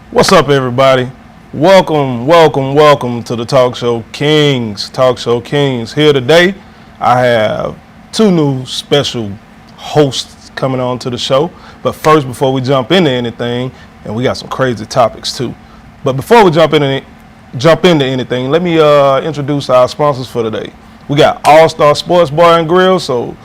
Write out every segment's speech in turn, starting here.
What's up, everybody? Welcome to the Talk Show Kings. Talk Show Kings. Here today, I have two new special hosts coming on to the show. But first, before we jump into anything, and we got some crazy topics too. But before we jump into anything, let me introduce our sponsors for today. We got All Star Sports Bar and Grill, so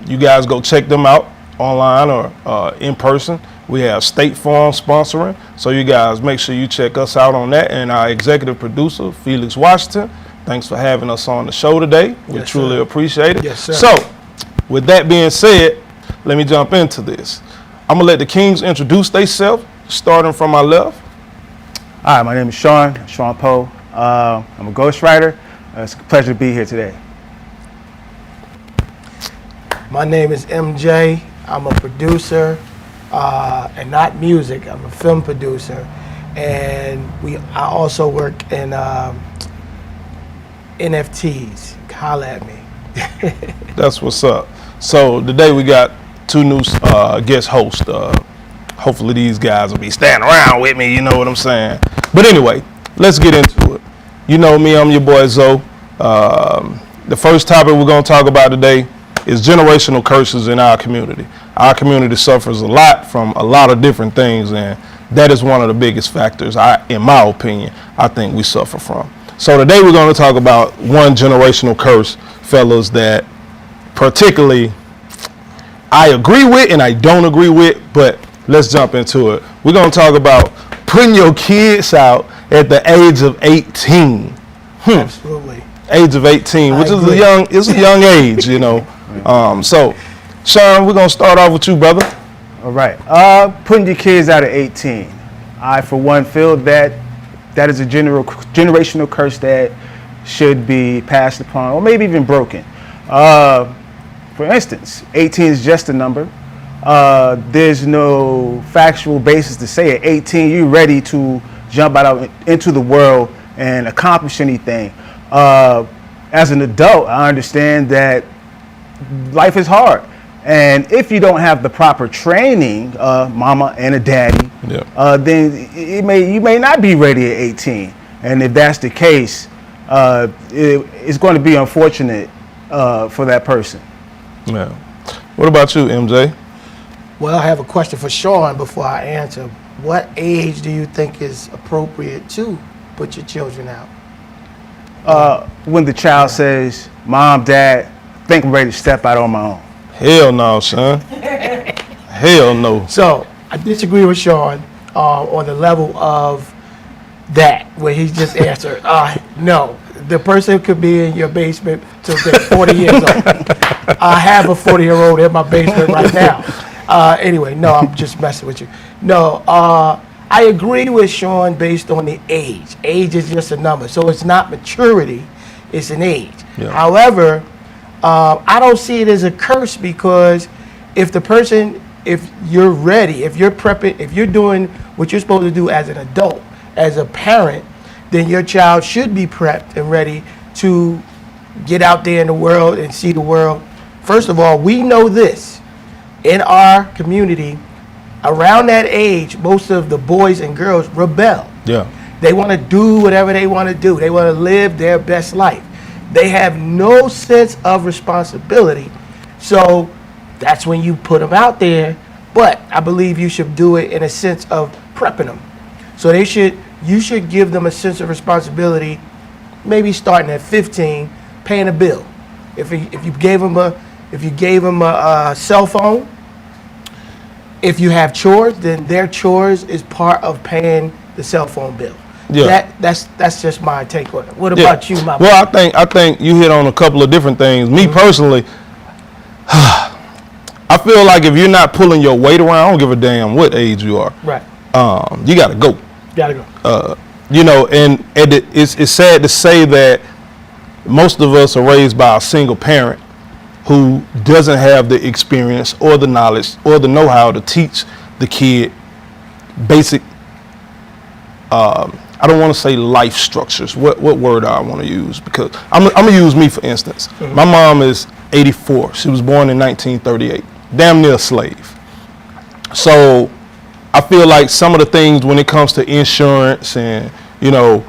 you guys go check them out online or in person. We have State Farm sponsoring, so you guys make sure you check us out on that. And our executive producer, Felix Washington, thanks for having us on the show today. We truly appreciate it. Yes, sir. So, with that being said, let me jump into this. I'm going to let the Kings introduce themselves, starting from my left. Hi, my name is Sean Poe. I'm a ghostwriter. It's a pleasure to be here today. My name is MJ. I'm a producer, and not music. I'm a film producer, and I also work in NFTs. Holla at me. That's what's up. So today we got two new guest hosts. Hopefully these guys will be standing around with me, you know what I'm saying? But anyway, let's get into it. You know me, I'm your boy Zoe. The first topic we're going to talk about today is generational curses in our community. Our community suffers a lot from a lot of different things, and that is one of the biggest factors, in my opinion, I think we suffer from. So today we're going to talk about one generational curse, fellas, that particularly I agree with and I don't agree with, but let's jump into it. We're going to talk about putting your kids out at the age of 18. Absolutely. Age of 18, which is a young age, you know. So, Sean, we're gonna start off with you, brother. All right. Putting your kids out at 18. I, for one, feel that is a generational curse that should be passed upon, or maybe even broken. For instance, 18 is just a number. There's no factual basis to say at 18 you're ready to jump out into the world and accomplish anything. As an adult, I understand that life is hard, and if you don't have the proper training, mama and a daddy, then you may not be ready at 18. And if that's the case, it's going to be unfortunate for that person. Yeah. What about you, MJ? Well, I have a question for Sean before I answer. What age do you think is appropriate to put your children out? When the child says, "Mom, Dad, I think I'm ready to step out on my own." Hell no, son. Hell no. So I disagree with Sean on the level of that, where he just answered, no. The person could be in your basement till they're 40 years old. I have a 40-year-old in my basement right now. Anyway, no, I'm just messing with you. No, I agree with Sean based on the age. Age is just a number. So it's not maturity, it's an age. Yeah. However, I don't see it as a curse, because if you're ready, if you're prepping, if you're doing what you're supposed to do as an adult, as a parent, then your child should be prepped and ready to get out there in the world and see the world. First of all, we know this. In our community, around that age, most of the boys and girls rebel. Yeah. They want to do whatever they want to do. They want to live their best life. They have no sense of responsibility. So that's when you put them out there. But I believe you should do it in a sense of prepping them. So you should give them a sense of responsibility, maybe starting at 15, paying a bill. If you gave them a cell phone, if you have chores, then their chores is part of paying the cell phone bill. Yeah. That's just my take on it. What about you, my boy? Well, I think you hit on a couple of different things. Me personally, I feel like if you're not pulling your weight around, I don't give a damn what age you are. Right. You gotta go. You know, and it's sad to say that most of us are raised by a single parent who doesn't have the experience or the knowledge or the know-how to teach the kid basic, I don't want to say life structures. What word I want to use? Because I'm going to use me, for instance. Mm-hmm. My mom is 84. She was born in 1938. Damn near a slave. So I feel like some of the things when it comes to insurance and, you know,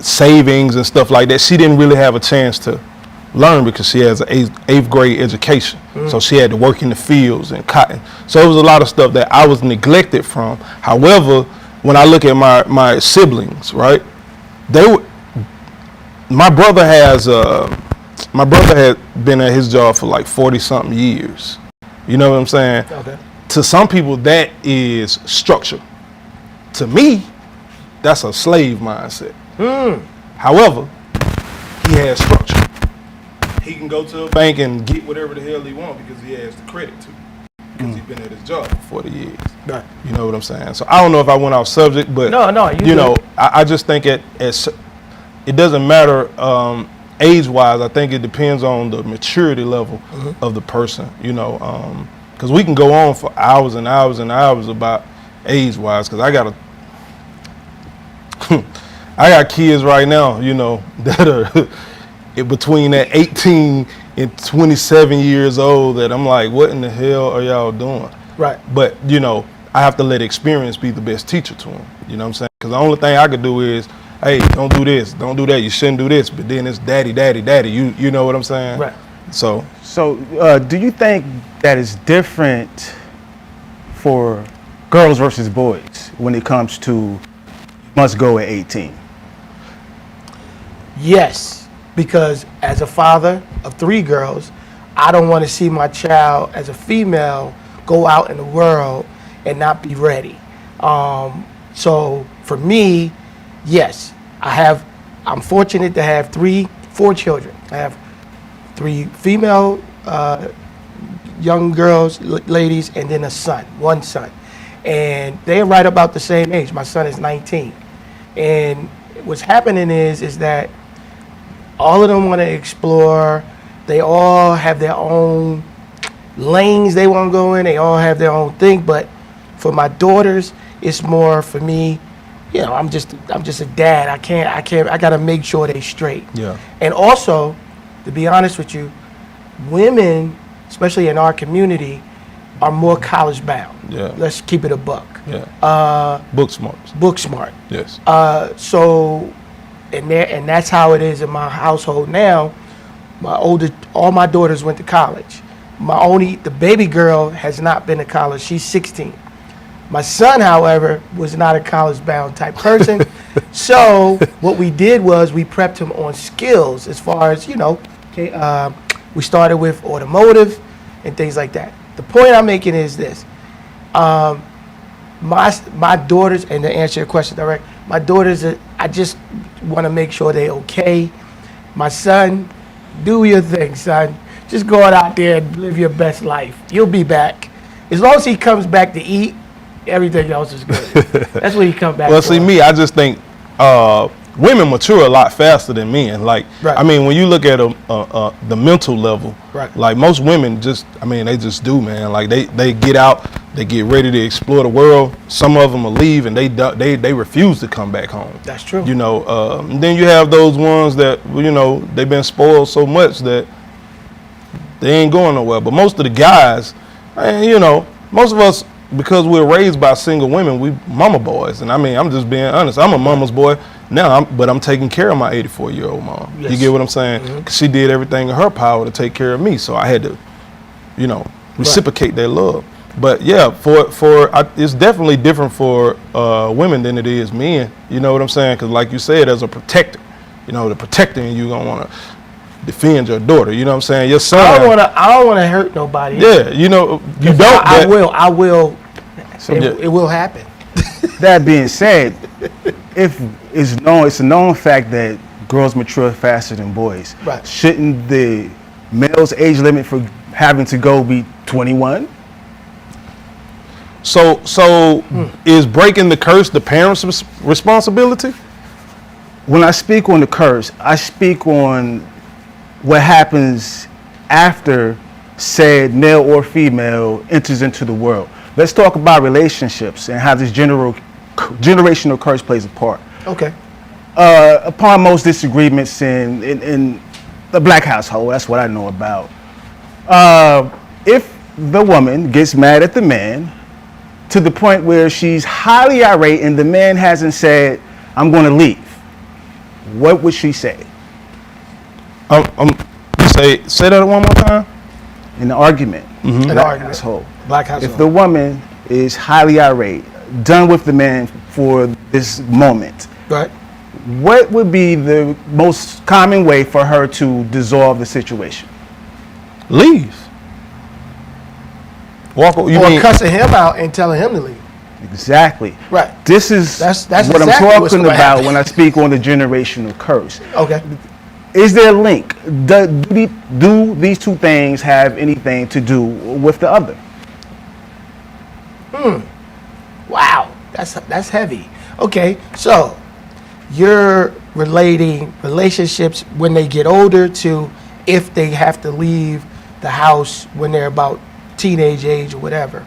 savings and stuff like that, she didn't really have a chance to learn because she has an eighth grade education. So she had to work in the fields and cotton. So it was a lot of stuff that I was neglected from. However, when I look at my siblings, right, my brother had been at his job for like 40 something years. You know what I'm saying? Okay. To some people, that is structure. To me, that's a slave mindset. However, he has structure. He can go to a bank and get whatever the hell he wants because he has the credit to. Because he's been at his job for 40 years. Right. You know what I'm saying? So I don't know if I went off subject, but No, you know, I just think it doesn't matter age-wise. I think it depends on the maturity level of the person. You know, because we can go on for hours and hours and hours about age-wise. Because I got kids right now, you know, that are between that 18 and 27 years old that I'm like, what in the hell are y'all doing? Right. But, you know, I have to let experience be the best teacher to them. You know what I'm saying? Because the only thing I could do is, hey, don't do this, don't do that, you shouldn't do this. But then it's daddy, daddy, daddy. You know what I'm saying? Right. So do you think that is different for girls versus boys when it comes to must go at 18? Yes, because as a father of 3 girls, I don't want to see my child as a female go out in the world and not be ready. So for me, yes, I'm fortunate to have 4 children. I have 3 female young girls, ladies, and then one son. And they're right about the same age. My son is 19. And what's happening is that all of them want to explore. They all have their own lanes they want to go in. They all have their own thing. But for my daughters, it's more for me. You know, I'm just a dad. I gotta make sure they straight. Yeah. And also, to be honest with you, women, especially in our community, are more college bound. Yeah. Let's keep it a buck. Yeah. Book smarts. Book smart. Yes. So, and that's how it is in my household now. All my daughters went to college. The baby girl has not been to college. She's 16. My son, however, was not a college-bound type person. So what we did was we prepped him on skills as far as, you know, we started with automotive and things like that. The point I'm making is this. My daughters, and to answer your question direct, my daughters, I just want to make sure they're okay. My son, do your thing, son. Just go out there and live your best life. You'll be back. As long as he comes back to eat, everything else is good. That's what he come back Well, for. see, me, I just think women mature a lot faster than men. Like, Right. I mean, when you look at the mental level, Right. like most women they just do, man. Like they get out, they get ready to explore the world. Some of them will leave and they refuse to come back home. That's true. You know, and then you have those ones that, you know, they've been spoiled so much that they ain't going nowhere. But most of the guys, you know, most of us, because we're raised by single women, we mama boys. And I mean, I'm just being honest. I'm a mama's boy now, but I'm taking care of my 84-year-old mom. Yes. You get what I'm saying? Mm-hmm. 'Cause she did everything in her power to take care of me. So I had to, you know, reciprocate that love. But yeah, it's definitely different for women than it is men. You know what I'm saying? Because like you said, as a protector, you know, the protector in you gonna want to defend your daughter. You know what I'm saying? Your son. I don't wanna hurt nobody. Yeah, you know, you don't. I will. So It will happen. that being said, if it's a known fact that girls mature faster than boys. Right. Shouldn't the male's age limit for having to go be 21? So is breaking the curse the parents' responsibility? When I speak on the curse, I speak on what happens after said male or female enters into the world. Let's talk about relationships and how this generational curse plays a part. Okay. Upon most disagreements in the black household, that's what I know about. If the woman gets mad at the man to the point where she's highly irate and the man hasn't said, I'm going to leave, what would she say? Say that one more time. In the argument, An black argument. household. Black household. If the woman is highly irate, done with the man for this moment, Right. what would be the most common way for her to dissolve the situation? Leave. Walk. You Or mean? cussing him out and telling him to leave. Exactly. Right. This is That's what exactly I'm what's talking gonna about happen. when I speak on the generational curse. Okay. Is there a link? Do these two things have anything to do with the other? Wow, that's heavy. Okay, so you're relating relationships when they get older to if they have to leave the house when they're about teenage age or whatever.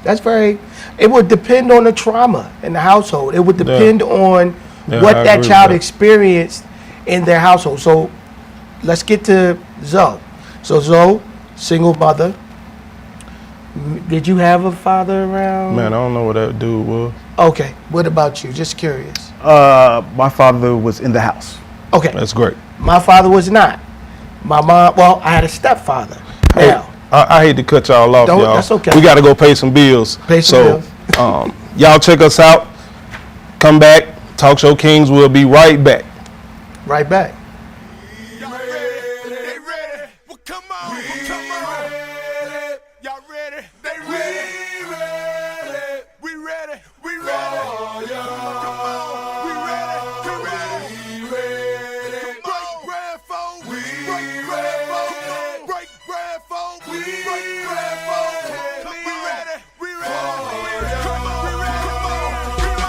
That's very. It would depend on the trauma in the household. It would depend on Yeah, what I that agree child with that. experienced in their household. So let's get to Zoe. So Zoe, single mother. Did you have a father around? Man, I don't know what that dude was. Okay. What about you? Just curious. My father was in the house. Okay. That's great. My father was not. My mom. Well, I had a stepfather. Hey, Now, I hate to cut y'all off, Don't- y'all. that's okay. We got to go pay some bills. Pay some so, y'all check us out. Come back. Talk Show Kings. We'll be right back. right back. Y'all ready? They ready? Well, come on, come on. Y'all ready? They ready? We ready? We ready? Come on, we ready? We ready? Break bread, folks. Break bread, folks. Break bread, folks. Break bread, folks. We ready? We ready? Come on, we ready? Come on, come on.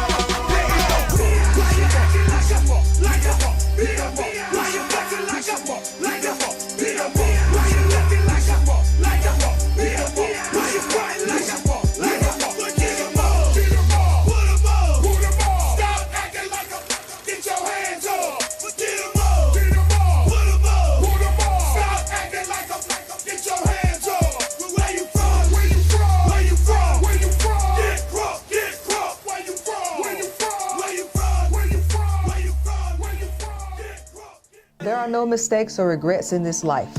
There are no mistakes or regrets in this life,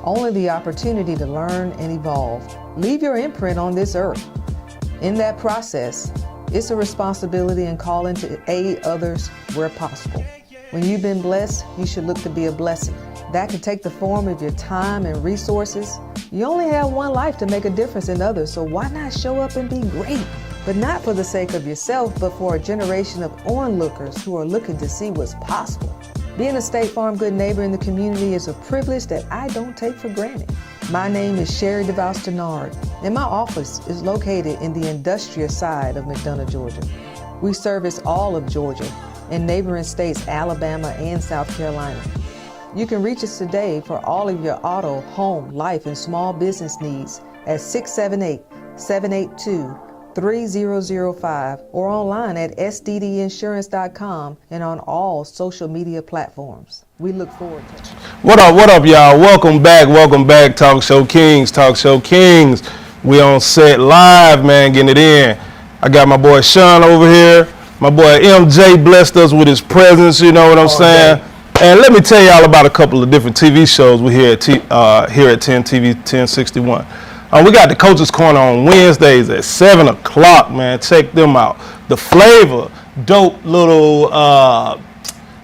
only the opportunity to learn and evolve. Leave your imprint on this earth. In that process, it's a responsibility and calling to aid others where possible. When you've been blessed, you should look to be a blessing. That can take the form of your time and resources. You only have one life to make a difference in others, so why not show up and be great? But not for the sake of yourself, but for a generation of onlookers who are looking to see what's possible. Being a State Farm good neighbor in the community is a privilege that I don't take for granted. My name is Sherry DeVos Denard, and my office is located in the industrial side of McDonough, Georgia. We service all of Georgia and neighboring states Alabama and South Carolina. You can reach us today for all of your auto, home, life, and small business needs at 678-782-3005 or online at sddinsurance.com and on all social media platforms. We look forward to it. What up, y'all? Welcome back. Talk Show Kings. We on set live, man, getting it in. I got my boy Sean over here. My boy MJ blessed us with his presence, you know what I'm saying? And let me tell y'all about a couple of different TV shows we here at 10 TV 1061. We got the Coach's Corner on Wednesdays at 7 o'clock, man. Check them out. The Flavor, dope little,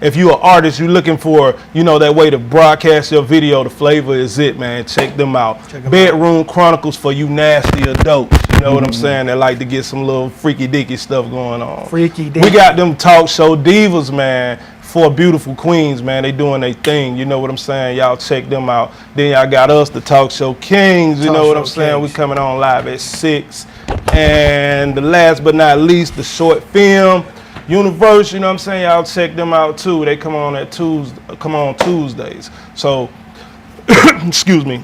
if you're an artist, you're looking for, that way to broadcast your video, The Flavor is it, man. Check them out. Bedroom Chronicles for you nasty adults. You know what I'm saying? They like to get some little freaky dicky stuff going on. Freaky We dicky. got them Talk Show Divas, man. For beautiful queens, man. They doing their thing. You know what I'm saying? Y'all check them out. Then y'all got us, the Talk Show Kings. You Talk know what Show I'm saying? Kings. We coming on live at 6. And the last but not least, the short film universe. You know what I'm saying? Y'all check them out too. They come on Tuesdays. So, excuse me.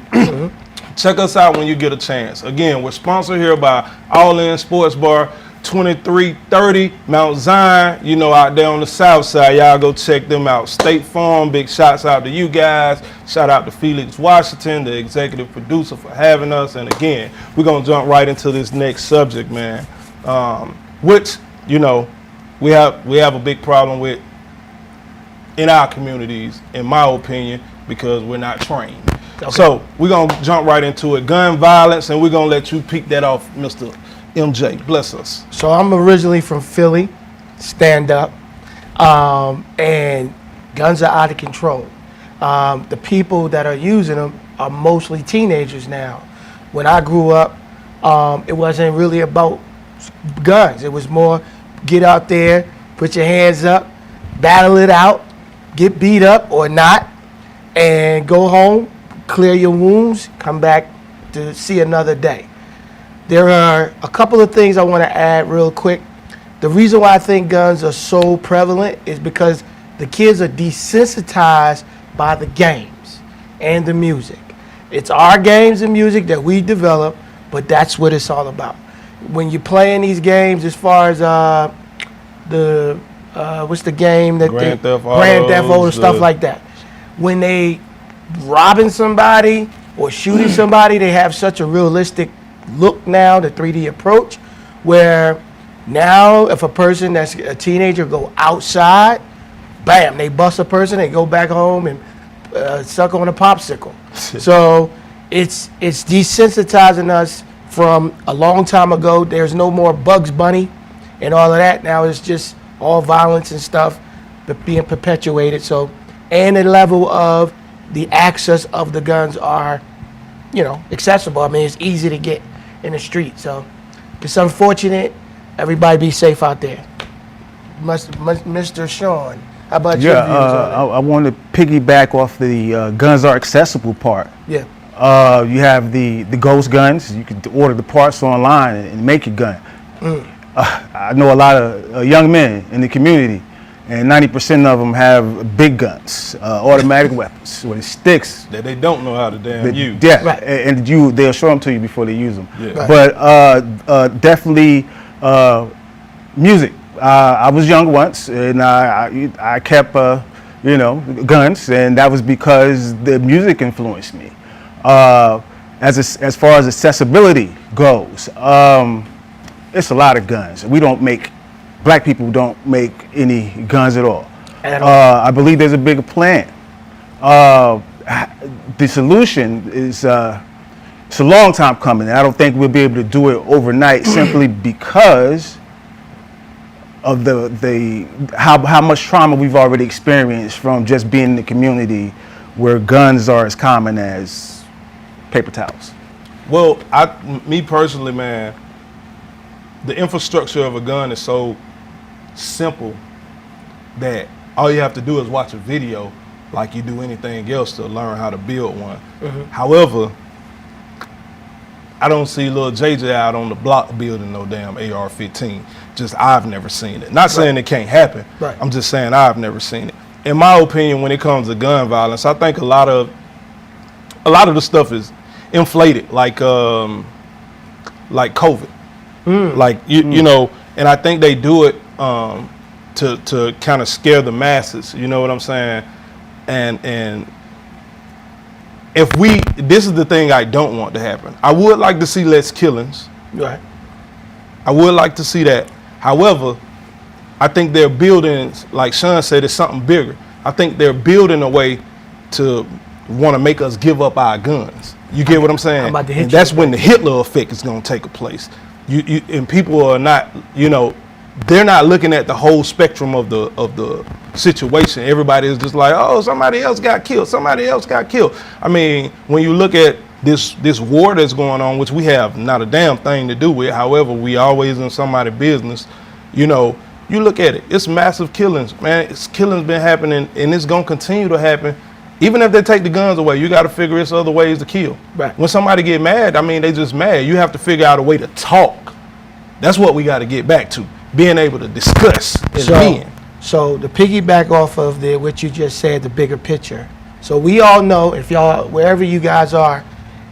Check us out when you get a chance. Again, we're sponsored here by All In Sports Bar, 2330 Mount Zion, out there on the south side. Y'all go check them out. State Farm, big shouts out to you guys. Shout out to Felix Washington, the executive producer, for having us. And again, we're going to jump right into this next subject, man. which, you know, we have a big problem with in our communities, in my opinion, because we're not trained. Okay. So we're going to jump right into it. Gun violence, and we're going to let you pick that off, Mr. MJ. Bless us. So I'm originally from Philly, stand up, and guns are out of control. The people that are using them are mostly teenagers now. When I grew up, it wasn't really about guns. It was more get out there, put your hands up, battle it out, get beat up or not, and go home, clear your wounds, come back to see another day. There are a couple of things I want to add real quick. The reason why I think guns are so prevalent is because the kids are desensitized by the games and the music. It's our games and music that we develop, but that's what it's all about. When you're playing these games, as far as what's the game that Grand Theft Grand Theft Auto, Autos, stuff like that. When they robbing somebody or shooting somebody, they have such a realistic look now, the 3D approach, where now if a person that's a teenager go outside, bam, they bust a person, they go back home and suck on a popsicle. So it's desensitizing us from a long time ago. There's no more Bugs Bunny and all of that. Now it's just all violence and stuff but being perpetuated. So, and the level of the access of the guns are, you know, accessible. I mean, it's easy to get in the street. So it's unfortunate. Everybody be safe out there. Mr. Sean, how about your views on I want to piggyback off the guns are accessible part. it? Yeah. You have the ghost guns. You can order the parts online and make your gun. I know a lot of young men in the community, and 90% of them have big guns, automatic weapons with sticks. That they don't know how to damn use. Yeah, Right. and they'll show them to you before they use them. Yeah. Right. But definitely music. I was young once, and I kept guns, and that was because the music influenced me. As far as accessibility goes, it's a lot of guns. Black people don't make any guns at all. At all. I believe there's a bigger plan. The solution is it's a long time coming. I don't think we'll be able to do it overnight simply because of how much trauma we've already experienced from just being in the community where guns are as common as paper towels. Well, me personally, man, the infrastructure of a gun is so simple that all you have to do is watch a video like you do anything else to learn how to build one. However, I don't see little JJ out on the block building no damn AR-15. Just I've never seen it. Not saying it can't happen. Right. I'm just saying I've never seen it. In my opinion, when it comes to gun violence, I think a lot of the stuff is inflated, like COVID. Like you know, and I think they do it to kind of scare the masses. You know what I'm saying? And this is the thing I don't want to happen. I would like to see less killings. Right. I would like to see that. However, I think they're building, like Sean said, it's something bigger. I think they're building a way to want to make us give up our guns. You get what I'm saying? I'm about to hit And you that's with when the Hitler effect is going to take place. And people are not, they're not looking at the whole spectrum of the situation. Everybody is just like, oh, somebody else got killed. Somebody else got killed. I mean, when you look at this war that's going on, which we have not a damn thing to do with, however, we always in somebody's business, you look at it, it's massive killings, man. Killings been happening, and it's going to continue to happen. Even if they take the guns away, you got to figure it's other ways to kill. Right. When somebody get mad, I mean, they just mad. You have to figure out a way to talk. That's what we got to get back to, being able to discuss as men. So to piggyback off of what you just said, the bigger picture. So we all know, if y'all, wherever you guys are,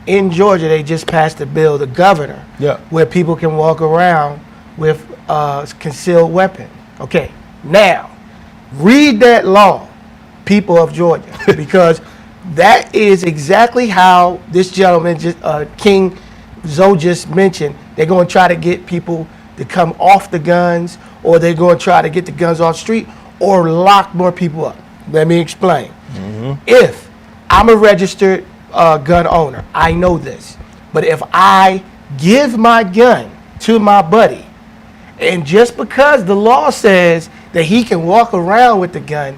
in Georgia, they just passed a bill, the governor, Yeah. where people can walk around with concealed weapon. Okay, now, read that law, people of Georgia, because that is exactly how this gentleman, King Zoe just mentioned, they're going to try to get people to come off the guns, or they're going to try to get the guns off the street, or lock more people up. Let me explain. If I'm a registered gun owner, I know this. But if I give my gun to my buddy, and just because the law says that he can walk around with the gun,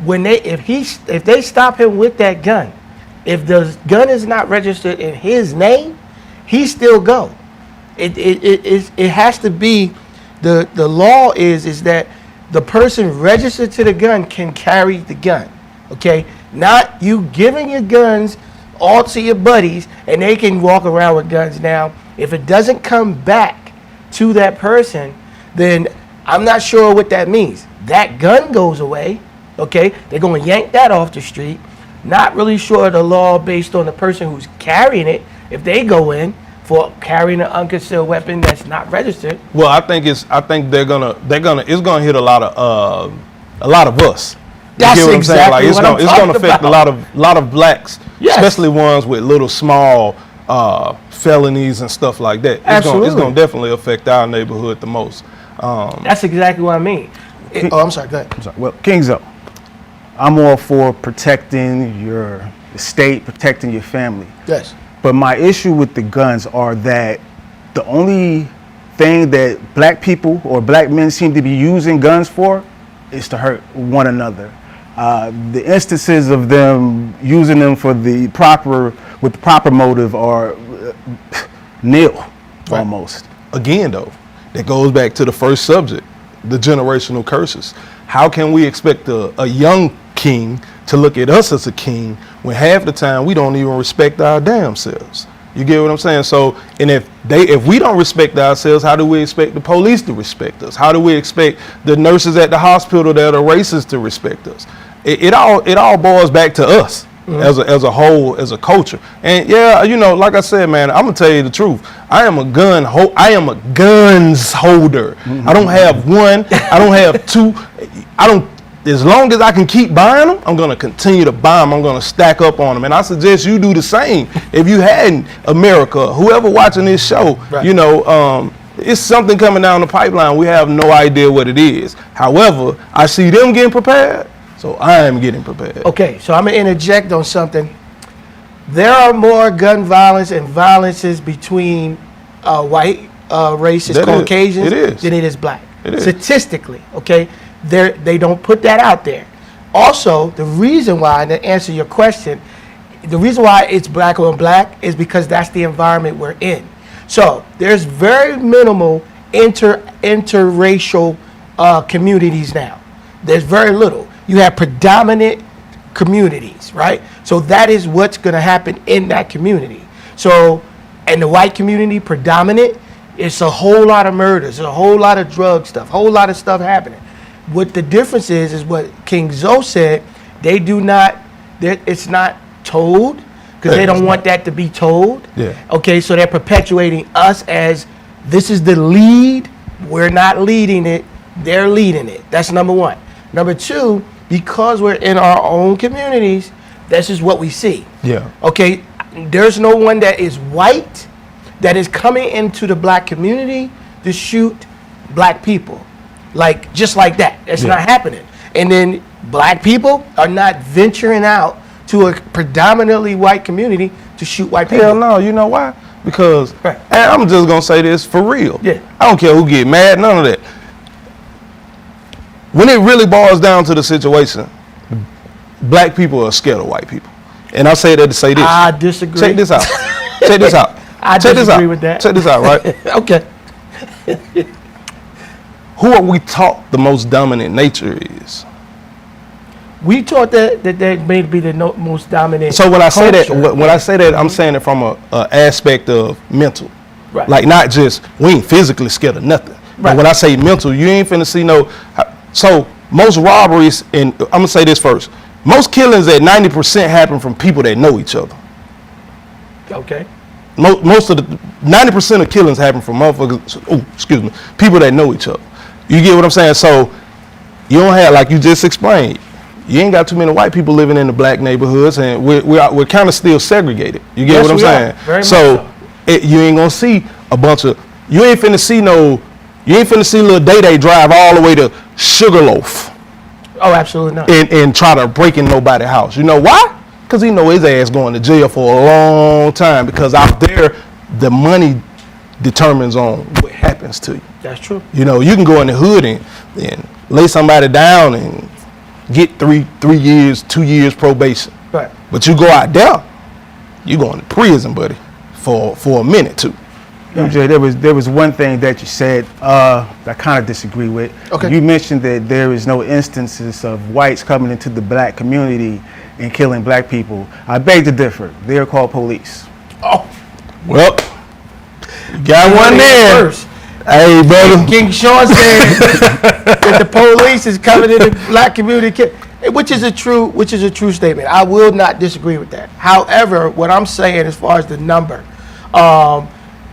if they stop him with that gun, if the gun is not registered in his name, he still go. It has to be the law is that the person registered to the gun can carry the gun. Okay, not you giving your guns all to your buddies and they can walk around with guns. Now, if it doesn't come back to that person, then I'm not sure what that means. That gun goes away. Okay, they're going to yank that off the street. Not really sure of the law based on the person who's carrying it, if they go in for carrying an unconcealed weapon that's not registered. Well, I think it's gonna hit a lot of us. You That's get what I'm saying? exactly Like it's what I'm gonna talking affect about. a lot of blacks, Yes. especially ones with little small felonies and stuff like that. It's Absolutely. gonna definitely affect our neighborhood the most. That's exactly what I mean. I'm sorry, go ahead. So, well, Kingzo, I'm all for protecting your estate, protecting your family. Yes. But my issue with the guns are that the only thing that black people or black men seem to be using guns for is to hurt one another. The instances of them using them for the proper motive are nil, almost. Again, though, that goes back to the first subject, the generational curses. How can we expect a young king to look at us as a king when half the time we don't even respect our damn selves? You get what I'm saying? So, and if we don't respect ourselves, how do we expect the police to respect us? How do we expect the nurses at the hospital that are racist to respect us? It all boils back to us as a whole, as a culture. And yeah, like I said, man, I'm gonna tell you the truth. I am a guns holder. I don't have one. I don't have two. As long as I can keep buying them, I'm going to continue to buy them. I'm going to stack up on them. And I suggest you do the same. If you hadn't, America, whoever watching this show, Right. It's something coming down the pipeline. We have no idea what it is. However, I see them getting prepared, so I am getting prepared. Okay, so I'm going to interject on something. There are more gun violence and violences between white races, That is- Caucasians, it is. than it is black. It is. Statistically, okay? They don't put that out there. Also, the reason why, to answer your question, the reason why it's black on black is because that's the environment we're in. So there's very minimal interracial communities now. There's very little. You have predominant communities, right? So that is what's going to happen in that community. So, and the white community predominant, it's a whole lot of murders, a whole lot of drug stuff, whole lot of stuff happening. What the difference is what King Zoe said, it's not told, because they don't want that to be told. Yeah. Okay, so they're perpetuating us as this is the lead, we're not leading it, they're leading it. That's number one. Number two, because we're in our own communities, this is what we see. Yeah. Okay, there's no one that is white that is coming into the black community to shoot black people. Like, just like that. It's not happening. And then black people are not venturing out to a predominantly white community to shoot white people. Hell no, you know why? Because, Right. and I'm just going to say this for real. Yeah. I don't care who get mad, none of that. When it really boils down to the situation, black people are scared of white people. And I say that to say this. I disagree. Check this out. Check this out. I Check this disagree out. with that. Check this out, right? Okay. Who are we taught the most dominant nature is? We taught that may be the most dominant. So when I say that, culture. when I say that, I'm saying it from a aspect of mental, Right. like not just we ain't physically scared of nothing. Right. But when I say mental, you ain't finna see no. So most robberies, and I'm gonna say this first, most killings at 90% happen from people that know each other. Okay. Most of the 90% of killings happen from motherfuckers. People that know each other. You get what I'm saying? So you don't have, like you just explained, you ain't got too many white people living in the black neighborhoods, and we're kind of still segregated. You get Yes, what I'm we are. saying? Very much So so. you ain't gonna see a bunch of, you ain't finna see no You ain't finna see little Day drive all the way to Sugarloaf Oh, absolutely not. and try to break in nobody's house. You know why? Because he know his ass going to jail for a long time, because out there, the money determines on what happens to you. That's true. You know, you can go in the hood and lay somebody down and get 3 years, 2 years probation. Right. But you go out there, you going to prison, buddy, for a minute too. MJ, there was one thing that you said I kind of disagree with. Okay. You mentioned that there is no instances of whites coming into the black community and killing black people. I beg to differ. They are called police. Oh, Well, you got one there. First. Hey, brother. King Sean said that the police is coming in the black community, which is a true statement. I will not disagree with that. However, what I'm saying as far as the number,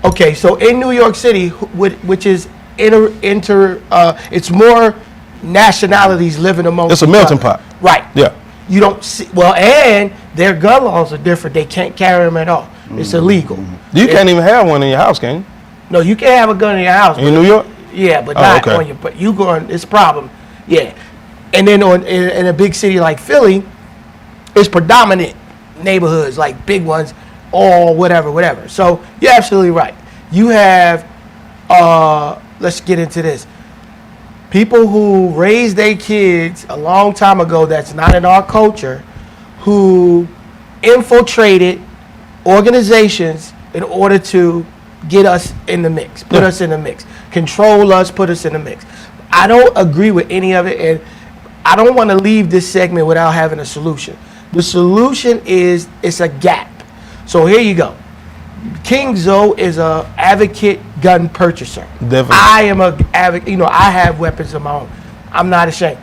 okay, so in New York City, which is it's more nationalities living amongst. It's a each melting other. pot. Right. Yeah. You don't see, well, and their gun laws are different. They can't carry them at all. It's illegal. You can't even have one in your house, can you? No, you can't have a gun in your house. In New York? Yeah, but Oh, not okay. on your. But you going? It's a problem. Yeah, and then in a big city like Philly, it's predominant neighborhoods, like big ones, or whatever. So you're absolutely right. You have. Let's get into this. People who raised their kids a long time ago, that's not in our culture, who infiltrated organizations in order to get us in the mix, put us in the mix, control us, put us in the mix. I don't agree with any of it, and I don't want to leave this segment without having a solution. The solution is it's a gap. So here you go. King Zoe is a advocate gun purchaser. Definitely. I am a advocate. I have weapons of my own. I'm not ashamed,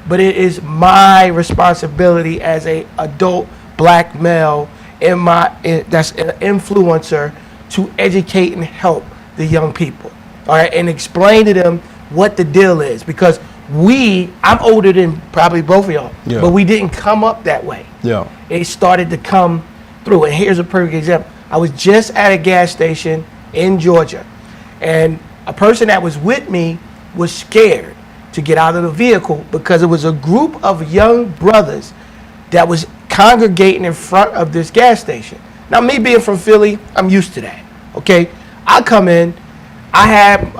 but it is my responsibility as a adult black male that's an influencer to educate and help the young people, all right, and explain to them what the deal is, because I'm older than probably both of y'all, Yeah. but we didn't come up that way. Yeah. It started to come through, and here's a perfect example. I was just at a gas station in Georgia, and a person that was with me was scared to get out of the vehicle because it was a group of young brothers that was congregating in front of this gas station. Now, me being from Philly, I'm used to that. Okay, I come in, I have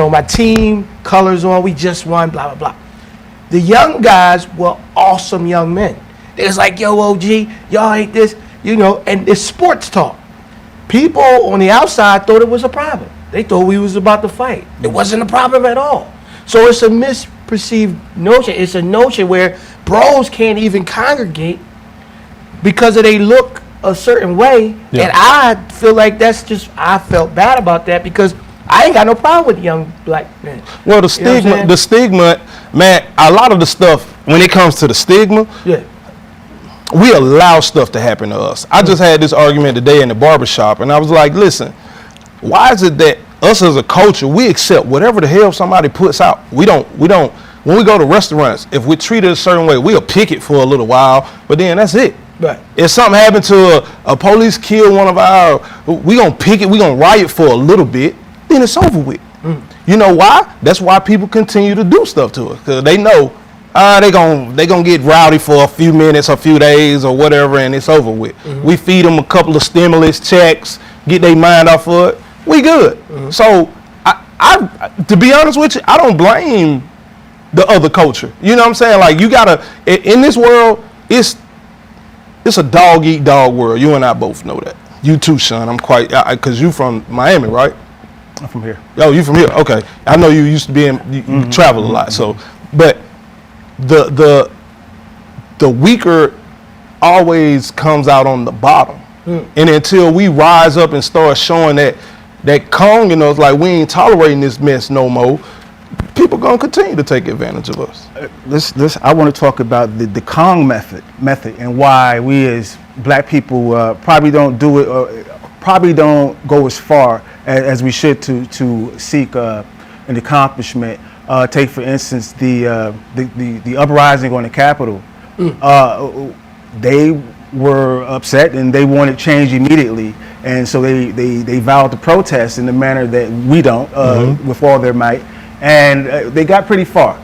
my team colors on. We just won, blah blah blah. The young guys were awesome young men. They was like, "Yo, OG, y'all hate this," and it's sports talk. People on the outside thought it was a problem. They thought we was about to fight. It wasn't a problem at all. So it's a misperceived notion. It's a notion where bros can't even congregate because of they look a certain way. Yeah. And I feel like I felt bad about that because I ain't got no problem with young black men. Well, You know what I'm saying? the stigma, man, a lot of the stuff, when it comes to the stigma, Yeah. we allow stuff to happen to us. I just had this argument today in the barbershop, and I was like, listen, why is it that us as a culture, we accept whatever the hell somebody puts out? We don't, when we go to restaurants, if we're treated a certain way, we'll pick it for a little while, but then that's it. Right. If something happened to a police kill one of our, we gonna pick it, we gonna riot for a little bit, then it's over with. You know why? That's why people continue to do stuff to us, because they know they gonna get rowdy for a few minutes, a few days, or whatever, and it's over with. We feed them a couple of stimulus checks, get their mind off of it. We good. So, I to be honest with you, I don't blame the other culture. You know what I'm saying? Like, you gotta, in this world, it's a dog eat dog world. You and I both know that. You too, son. I'm quite, because you from Miami, right? I'm from here. Oh, you from here? Okay. I know you used to be you travel a lot. So, but the weaker always comes out on the bottom. And until we rise up and start showing that Kong in us, like, we ain't tolerating this mess no more, people gonna continue to take advantage of us. I want to talk about the Kong method and why we as black people probably don't do it, or probably don't go as far as we should to seek an accomplishment. Take, for instance, the uprising on the Capitol. They were upset and they wanted change immediately. And so they vowed to protest in the manner that we don't, with all their might. And they got pretty far.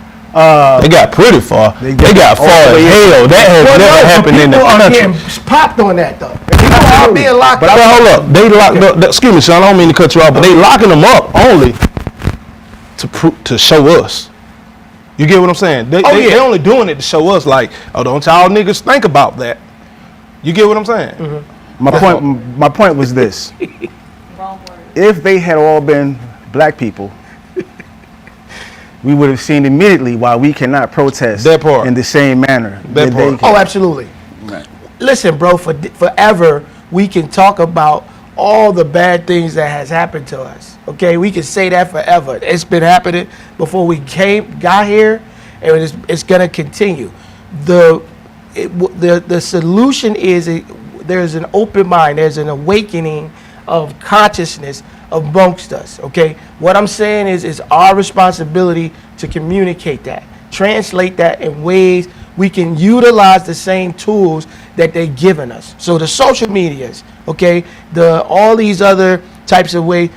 They got pretty far. They got far as hell. That has never happened in the People are country. getting popped on that though. People are being locked But up. hold up, they locked up. Excuse me, son. I don't mean to cut you off, but they locking them up only to show us. You get what I'm saying? They only doing it to show us, like, oh, don't y'all niggas think about that. You get what I'm saying? My point was this: if they had all been black people, we would have seen immediately why we cannot protest That part. in the same manner That that part. they can. Oh, absolutely. Listen, bro, forever we can talk about all the bad things that has happened to us. Okay, we can say that forever. It's been happening before we got here, and it's gonna continue. The solution is there's an open mind. There's an awakening of consciousness amongst us. Okay, what I'm saying is it's our responsibility to communicate that, translate that in ways we can utilize the same tools that they've given us. So the social medias, okay, all these other types of ways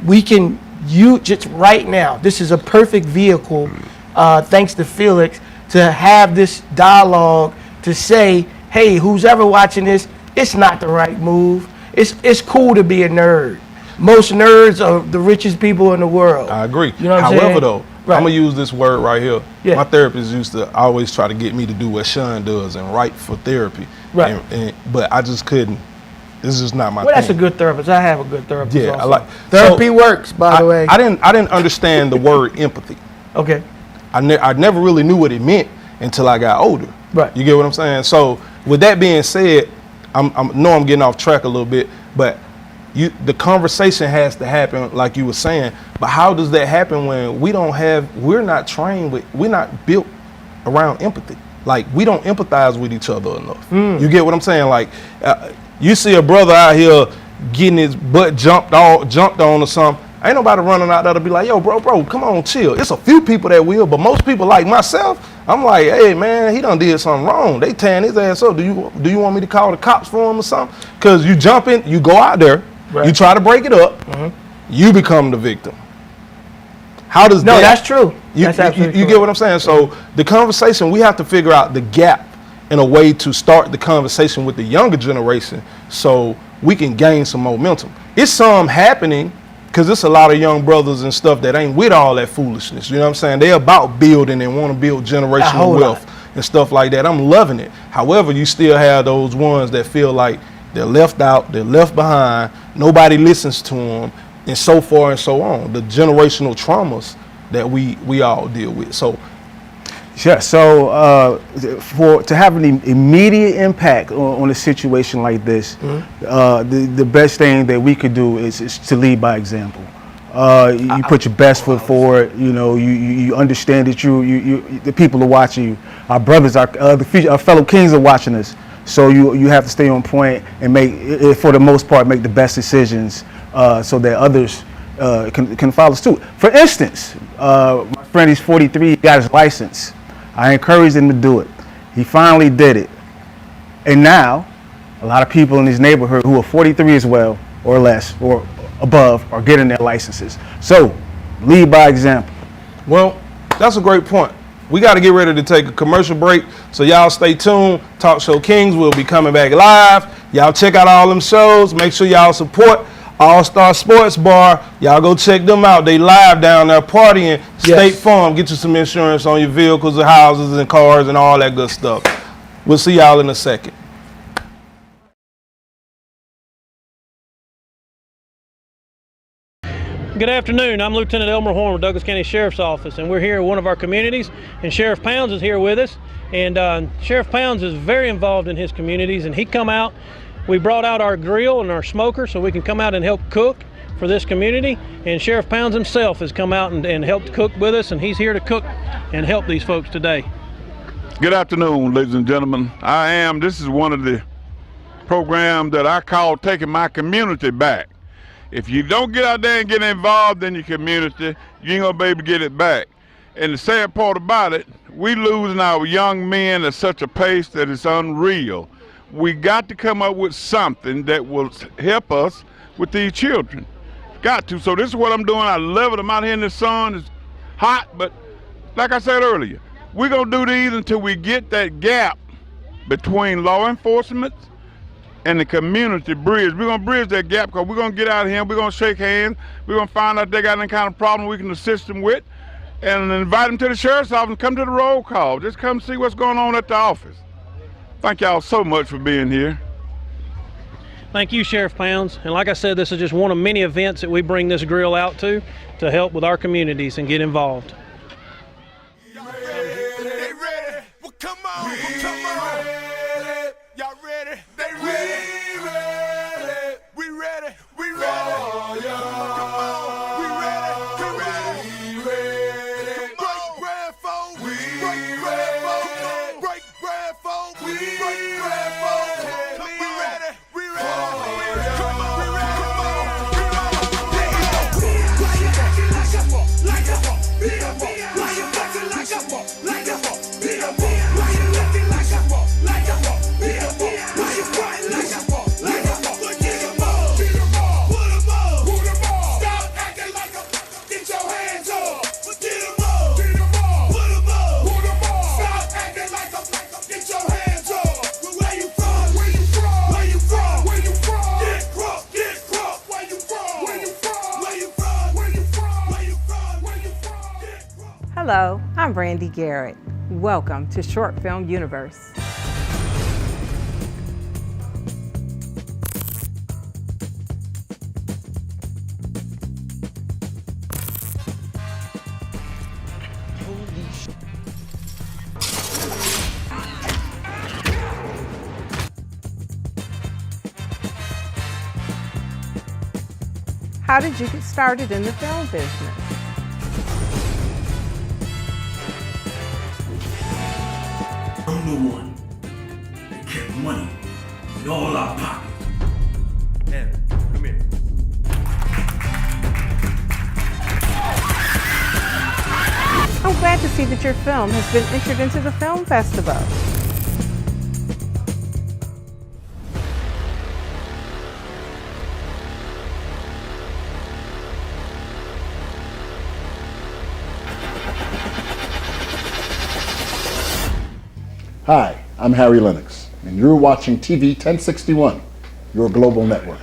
we can use just right now. This is a perfect vehicle, thanks to Felix, to have this dialogue to say, hey, who's ever watching this, it's not the right move. It's cool to be a nerd. Most nerds are the richest people in the world. I agree. You know what I'm However, saying? though, Right. I'm gonna use this word right here. Yeah. My therapist used to always try to get me to do what Sean does and write for therapy. Right. But I just couldn't. This is just not my Well, thing. that's a good therapist. I have a good therapist. Yeah, also. I like therapy so, works, by the way. I didn't understand the word empathy. Okay. I never really knew what it meant until I got older. Right. You get what I'm saying? So with that being said, I'm getting off track a little bit, but the conversation has to happen like you were saying. But how does that happen when we're not trained with, we're not built around empathy? Like, we don't empathize with each other enough. You get what I'm saying? Like, you see a brother out here getting his butt jumped on or something. Ain't nobody running out there to be like, yo, bro, come on, chill. It's a few people that will, but most people like myself, I'm like, hey, man, he done did something wrong. They tearing his ass up. Do you want me to call the cops for him or something? Because you jump in, you go out there, Right. you try to break it up, you become the victim. How does No, that? that's true. You, That's you- absolutely you true. get what I'm saying? So the conversation, we have to figure out the gap in a way to start the conversation with the younger generation so we can gain some momentum. It's some happening because it's a lot of young brothers and stuff that ain't with all that foolishness. You know what I'm saying? They're about building and want to build generational whole wealth and stuff like that. I'm loving it. However, you still have those ones that feel like they're left out, they're left behind, nobody listens to them, and so far and so on. The generational traumas that we all deal with. So Yeah, so to have an immediate impact on a situation like this, the best thing that we could do is to lead by example. You put your best foot forward. You know, you understand that the people are watching you. Our brothers, our fellow kings are watching us. So you have to stay on point and make, for the most part, make the best decisions so that others can follow suit. For instance, my friend, he's 43, he got his license. I encouraged him to do it. He finally did it. And now, a lot of people in his neighborhood who are 43 as well, or less, or above, are getting their licenses. So, lead by example. well, that's a great point. We got to get ready to take a commercial break, so y'all stay tuned. Talk Show Kings will be coming back live. Y'all check out all them shows. Make sure y'all support All-Star Sports Bar. Y'all go check them out. They live down there partying. State Farm. Get you some insurance on your vehicles and houses and cars and all that good stuff. We'll see y'all in a second. Good afternoon. I'm Lieutenant Elmer Horn with Douglas County Sheriff's Office, and we're here at one of our communities, and Sheriff Pounds is here with us. And Sheriff Pounds is very involved in his communities, and he come out. We brought out our grill and our smoker so we can come out and help cook for this community. And Sheriff Pounds himself has come out and helped cook with us, and he's here to cook and help these folks today. Good afternoon, ladies and gentlemen. This is one of the programs that I call Taking My Community Back. If you don't get out there and get involved in your community, you ain't gonna be able to get it back. And the sad part about it, we losing our young men at such a pace that it's unreal. We got to come up with something that will help us with these children. Got to. So this is what I'm doing. I love it. I'm out here in the sun. It's hot, but like I said earlier, we're going to do these until we get that gap between law enforcement and the community bridge. We're going to bridge that gap because we're going to get out here and we're going to shake hands. We're going to find out if they got any kind of problem we can assist them with and invite them to the sheriff's office and come to the roll call. Just come see what's going on at the office. Thank y'all so much for being here. Thank you, Sheriff Pounds. And like I said, this is just one of many events that we bring this grill out to help with our communities and get involved. Y'all ready? They ready? Well, come on. Come on. Y'all ready? They ready? We ready? We ready? Come on. We ready? Come ready? We ready? Break bread, folks. Break bread, folks. Break bread, folks. Break bread, folks. We ready? We ready? Come on. We ready? Come on. Hello, I'm Brandy Garrett. Welcome to Short Film Universe. How did you get started in the film business? I'm the one that kept money in all our pockets. Anna, come here. I'm glad to see that your film has been entered into the film festival. Hi, I'm Harry Lennox, and you're watching TV 1061, your global network.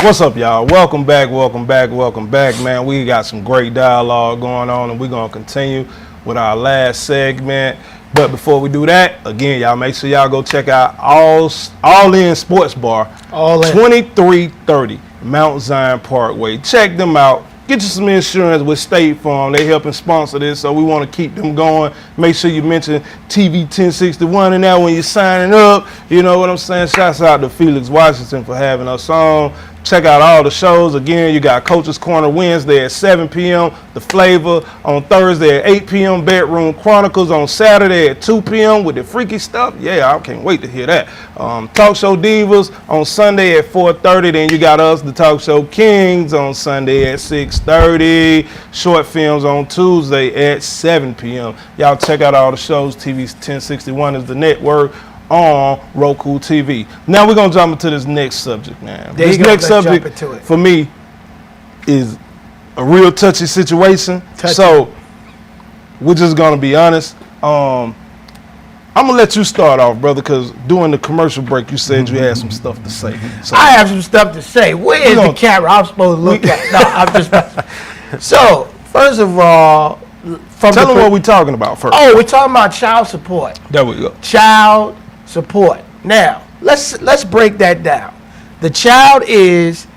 What's up, y'all? Welcome back, man. We got some great dialogue going on, and we're going to continue with our last segment. But before we do that, again, y'all make sure y'all go check out All In Sports Bar, 2330 Mount Zion Parkway. Check them out. Get you some insurance with State Farm. They helping sponsor this, so we want to keep them going. Make sure you mention TV 1061 in there when you're signing up. You know what I'm saying? Shouts out to Felix Washington for having us on. Check out all the shows. Again, you got Coach's Corner Wednesday at 7 p.m. The Flavor on Thursday at 8 p.m. Bedroom Chronicles on Saturday at 2 p.m. with the freaky stuff. Yeah, I can't wait to hear that. Talk Show Divas on Sunday at 4:30. Then you got us, the Talk Show Kings, on Sunday at 6:30. Short Films on Tuesday at 7 p.m. Y'all check out all the shows. TV 1061 is the network on Roku TV. Now we're gonna jump into this next subject, man. There This you go. next Let's subject jump into it. for me is a real touchy situation. Touchy. So we're just gonna be honest. I'm gonna let you start off, brother, because during the commercial break you said you had some stuff to say. So I have some stuff to say. Where is the camera I'm supposed to look at? No, I'm just. So, first of all, from tell them what we're talking about first. Oh, we're talking about child support. There we go. Child support. Now, let's break that down. The child is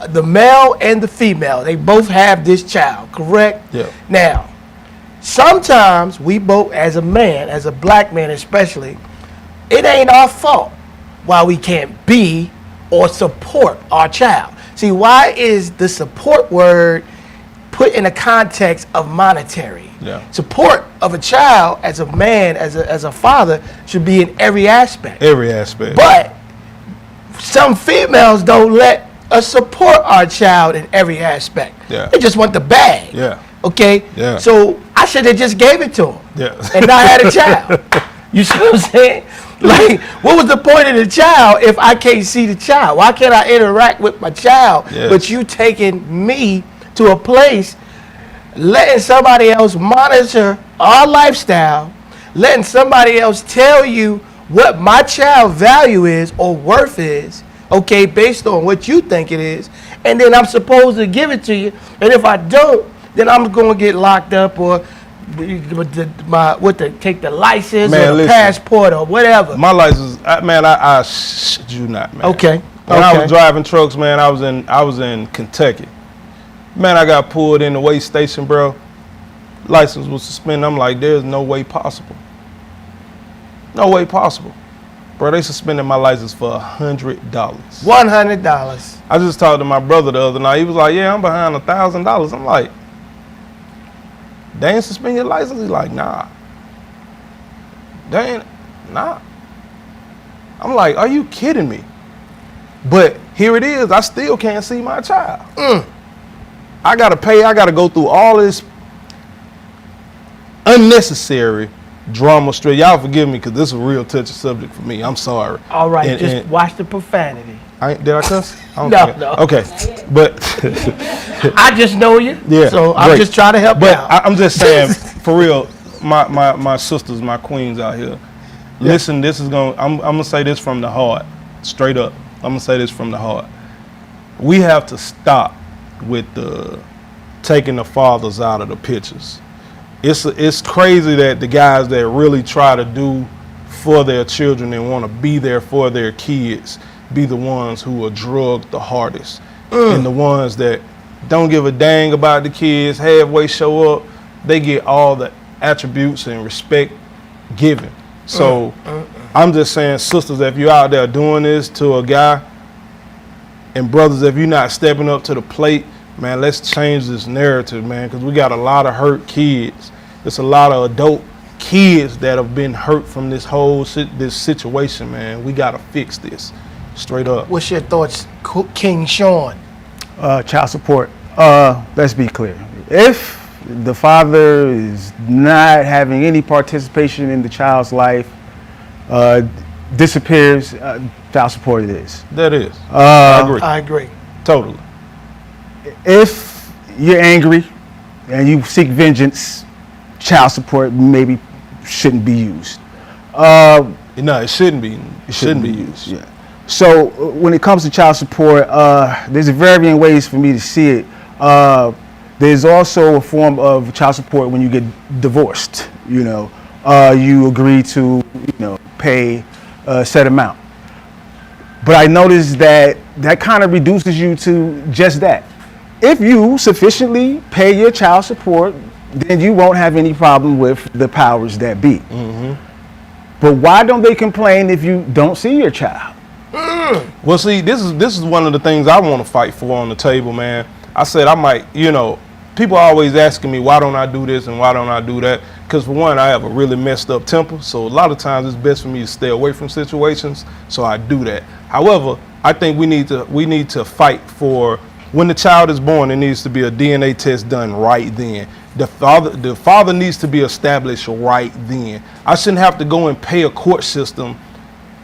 the male and the female. They both have this child, correct? Yeah. Now, sometimes we both, as a man, as a black man especially, it ain't our fault why we can't be or support our child. See, why is the support word put in a context of monetary? Yeah. Support of a child as a man, as a father, should be in every aspect. Every aspect. But some females don't let us support our child in every aspect. Yeah. They just want the bag. Yeah. Okay? Yeah. So I should have just gave it to him. Yeah. And not had a child. You see what I'm saying? Like, what was the point of the child if I can't see the child? Why can't I interact with my child? Yeah. But you taking me to a place, letting somebody else monitor our lifestyle, letting somebody else tell you what my child value is or worth is, okay, based on what you think it is, and then I'm supposed to give it to you, and if I don't, then I'm going to get locked up or take the license Man, or the listen. passport or whatever. My license, I shit you not, man. Okay. When I okay. was driving trucks, man, I was in Kentucky. Man, I got pulled in the weigh station, bro. License was suspended. I'm like, there's no way possible. No way possible. Bro, they suspended my license for $100. $100. I just talked to my brother the other night. He was like, yeah, I'm behind $1,000. I'm like, they ain't suspend your license? He's like, nah. They ain't, nah. I'm like, are you kidding me? But here it is. I still can't see my child. I got to pay. I got to go through all this unnecessary drama straight. Y'all forgive me because this is a real touchy subject for me. I'm sorry. All right, And- just and- watch the profanity. did I cuss? I don't No, think I- no. Okay, but I just know you, yeah. so I'm great. just trying to help you But out. I'm just saying, for real, my sisters, my queens out here. Listen, this is I'm gonna say this from the heart, straight up. I'm gonna say this from the heart. We have to stop with the taking the fathers out of the pictures. It's crazy that the guys that really try to do for their children and want to be there for their kids be the ones who are drugged the hardest, and the ones that don't give a dang about the kids, halfway show up, they get all the attributes and respect given. So I'm just saying, sisters, if you're out there doing this to a guy, and brothers, if you're not stepping up to the plate, man, let's change this narrative, man, because we got a lot of hurt kids. There's a lot of adult kids that have been hurt from this whole this situation, man. We got to fix this, straight up. What's your thoughts, King Sean? Child support. Let's be clear. If the father is not having any participation in the child's life, disappears, child support it is. That is. I agree. I agree. Totally. If you're angry and you seek vengeance, child support maybe shouldn't be used. No, it shouldn't be. It shouldn't be used. Yeah. So when it comes to child support, there's varying ways for me to see it. There's also a form of child support when you get divorced. You agree to, pay a set amount. But I noticed that kind of reduces you to just that. If you sufficiently pay your child support, then you won't have any problem with the powers that be. But why don't they complain if you don't see your child? Well, see, this is one of the things I want to fight for on the table, man. I said I might, people are always asking me, why don't I do this and why don't I do that? Because for one, I have a really messed up temper. So a lot of times it's best for me to stay away from situations. So I do that. However, I think we need to fight for when the child is born, there needs to be a DNA test done right then. The father needs to be established right then. I shouldn't have to go and pay a court system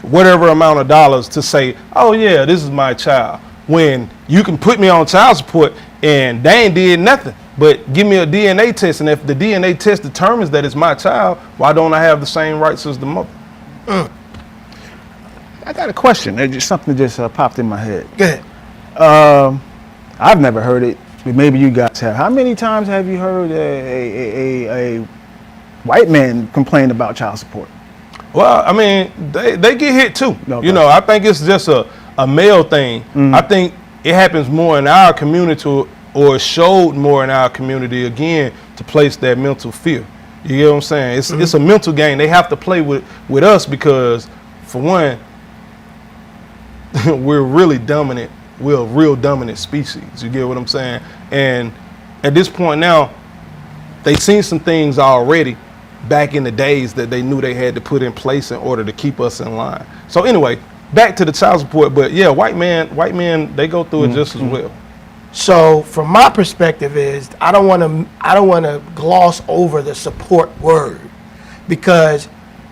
whatever amount of dollars to say, oh yeah, this is my child. When you can put me on child support and they ain't did nothing but give me a DNA test, and if the DNA test determines that it's my child, why don't I have the same rights as the mother? I got a question. Something just popped in my head. Go ahead. I've never heard it, but maybe you guys have. How many times have you heard a white man complain about child support? Well, I mean, they get hit too. Okay. I think it's just a male thing. I think it happens more in our community, or showed more in our community, again, to place that mental fear. You get what I'm saying? It's a mental game. They have to play with us because, for one, we're really dominant. We're a real dominant species. You get what I'm saying? And at this point now, they've seen some things already back in the days that they knew they had to put in place in order to keep us in line. So anyway, back to the child support. But yeah, white men, they go through it just as well. So from my perspective is I don't want to gloss over the support word, because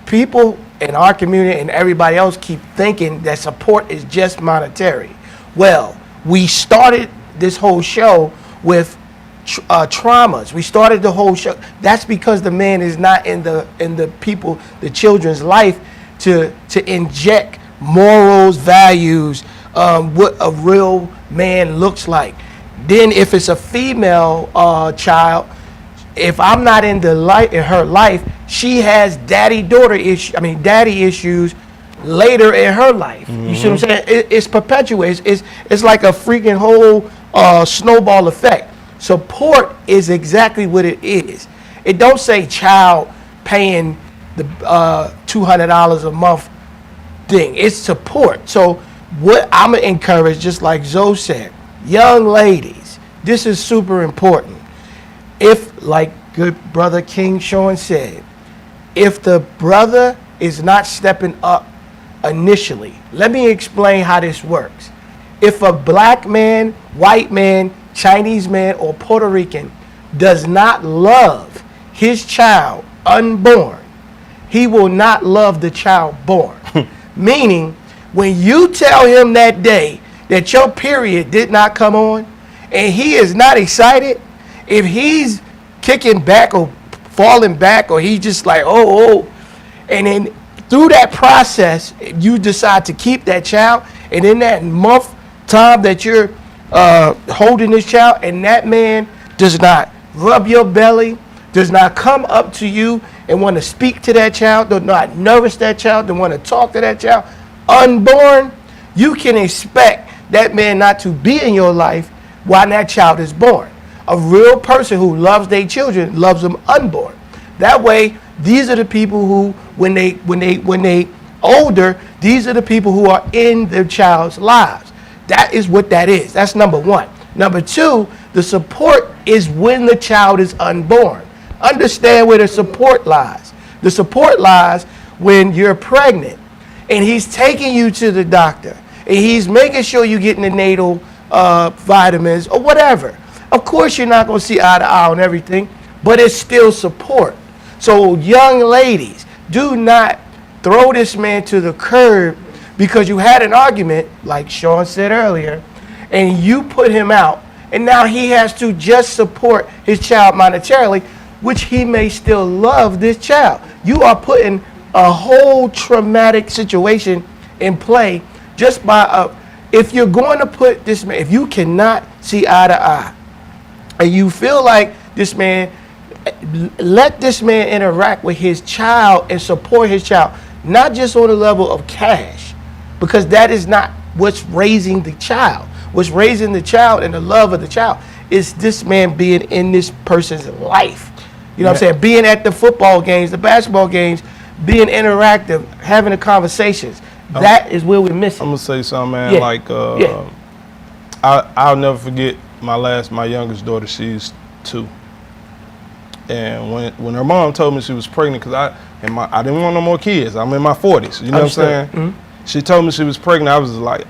people in our community and everybody else keep thinking that support is just monetary. Well, we started this whole show with traumas. We started the whole show. That's because the man is not in the children's life to inject morals, values, what a real man looks like. Then if it's a female child, if I'm not in her life, she has daddy issues later in her life. You see what I'm saying? It's perpetuates. It's like a freaking whole snowball effect. Support is exactly what it is. It don't say child paying the $200 a month thing. It's support. So what I'm gonna encourage, just like Zoe said, young ladies, this is super important. If, like good brother King Sean said, if the brother is not stepping up initially, let me explain how this works. If a black man, white man, Chinese man, or Puerto Rican does not love his child unborn, he will not love the child born. Meaning, when you tell him that day that your period did not come on and he is not excited, if he's kicking back or falling back, or he's just like, oh, and then through that process, you decide to keep that child, and in that month time that you're holding this child, and that man does not rub your belly, does not come up to you and want to speak to that child, does not nourish that child, don't want to talk to that child, unborn, you can expect that man not to be in your life while that child is born. A real person who loves their children loves them unborn. That way, these are the people who, when they older, these are the people who are in their child's lives. That is what that is. That's number one. Number two, the support is when the child is unborn. Understand where the support lies. The support lies when you're pregnant and he's taking you to the doctor and he's making sure you're getting the natal vitamins or whatever. Of course, you're not going to see eye to eye on everything, but it's still support. So young ladies, do not throw this man to the curb because you had an argument, like Sean said earlier, and you put him out, and now he has to just support his child monetarily, which he may still love this child. You are putting a whole traumatic situation in play just by if you're going to put this man, if you cannot see eye to eye, and you feel like this man, let this man interact with his child and support his child, not just on the level of cash, because that is not what's raising the child. What's raising the child and the love of the child is this man being in this person's life. You know what I'm saying? Being at the football games, the basketball games, being interactive, having the conversations. That is where we're missing. I'm gonna say something, man. I'll never forget my youngest daughter. She's 2, and when her mom told me she was pregnant, because I didn't want no more kids. I'm in my 40s. You know what I'm saying? Mm-hmm. She told me she was pregnant.